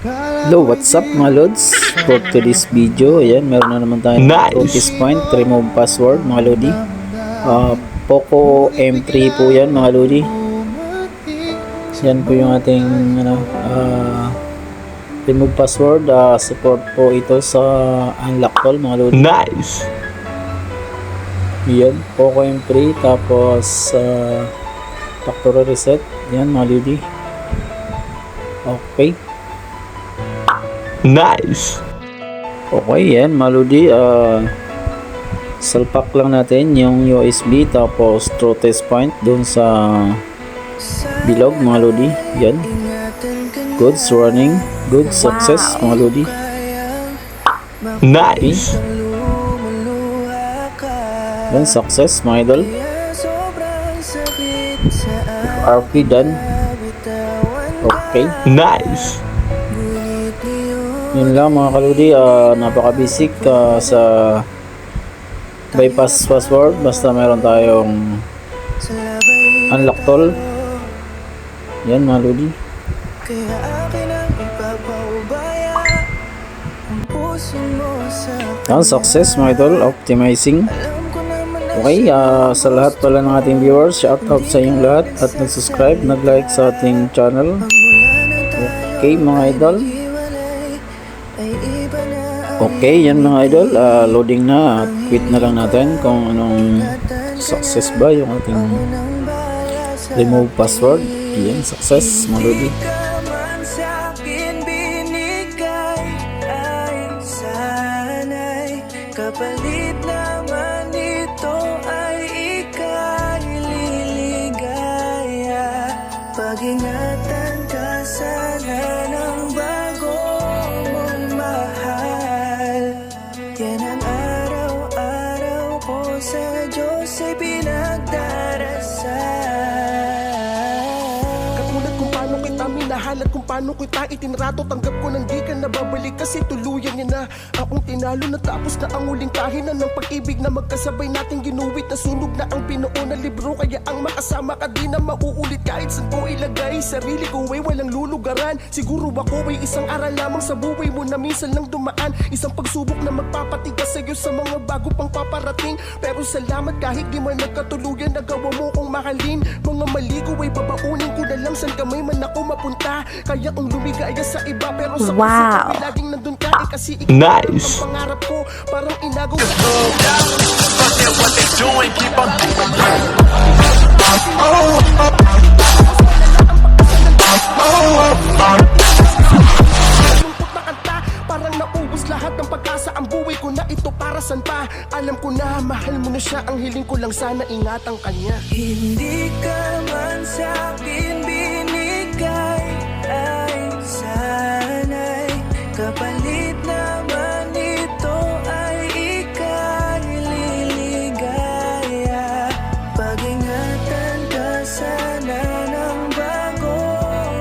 Hello, what's up mga lods? For today's video, ayan, meron na naman tayong notice point, remove password mga lodi. Poco M3 po yan mga lodi. Yan po yung ating remove password. Support po ito sa unlock call mga lodi. Nice! Yan, Poco M3, tapos factory reset. Yan mga lodi. Okay. Nice! Okay, yan mga lodi. Salpak lang natin yung USB tapos through test point dun sa bilog mga lodi. Yan, goods running, good success mga lodi. Nice! Yan, success mga idol. RP done. Okay, Nice! yun lang mga kaludi. Napaka basic sa bypass password, basta meron tayong unlock tool. Yan mga ludi. Yan, success mga idol, optimizing. Okay, sa lahat pala ng ating viewers, shout out sa inyong lahat at nag-subscribe, nag-like sa ating channel. Okay mga idol. Okay, yan mga idol, loading na at quit na lang natin kung anong success ba yung ating remove password. Yan, success mga lodi. Kapalit naman ito ay ika'y liligaya. Pag-ingatan ka sana ng bago mong mahal. Yan ang araw-araw ko sa Diyos ay pinagdarasal. Katulad kung paano kita minahal at kung paano kita itinrato, tanggap ko nang di ka nababalik kasi tuluyan niya na akong tinalo. Natapos na ang huling kahinan ng pag-ibig na magkasabay nating ginuwit. Nasunog na ang binuo na libro, kaya ang makasama ka di na mauulit. Kahit saan ko ilagay sarili ko ay walang lulugaran. Siguro ako ay isang aral lamang sa buhay mo na minsan lang dumaan. Isang pagsubok na magpapatigas sa'yo sa mga bago pang paparating. Pero salamat kahit di man nagkatuluyan, nagawa mo kong mahalin. Mga mali ko ay babaunin ko na lang saan kamay man ako mapunta. Kaya kong lumigaya sa iba pero sa puso ko laging nandun ka kasi ikaw Nice! ang pangarap ko. Parang inagaw What they doing, keep on lungkot na kanta, parang naubos lahat ng pag-asa. Ang buhay ko na ito para san pa. Alam ko na mahal mo na siya, ang hiling ko lang sana ingatan kanya. Hindi ka man sa'kin binigay, ay sana'y kapalit naman ito ay ika'y liligaya. Pag-ingatan ka sana ng bago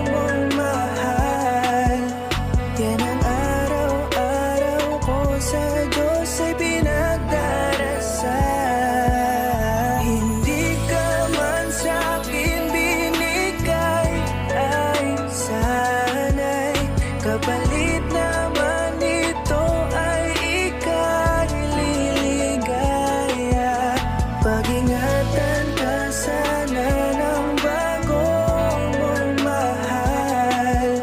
mong mahal. Yan ang araw-araw ko sa Diyos ay pinagdarasal. Hindi ka man sa'kin binigay, ay sana'y kapalit naman ito ay ika'y liligaya. Pag-ingatan ka sana ng bago mong mahal.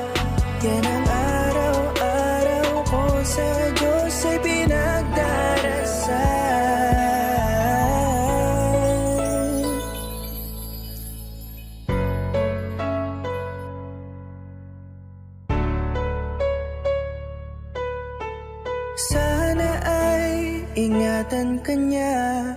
Yan ang araw-araw ko sa Diyos ay pinagdarasal. Sana ay ingatan ka niya.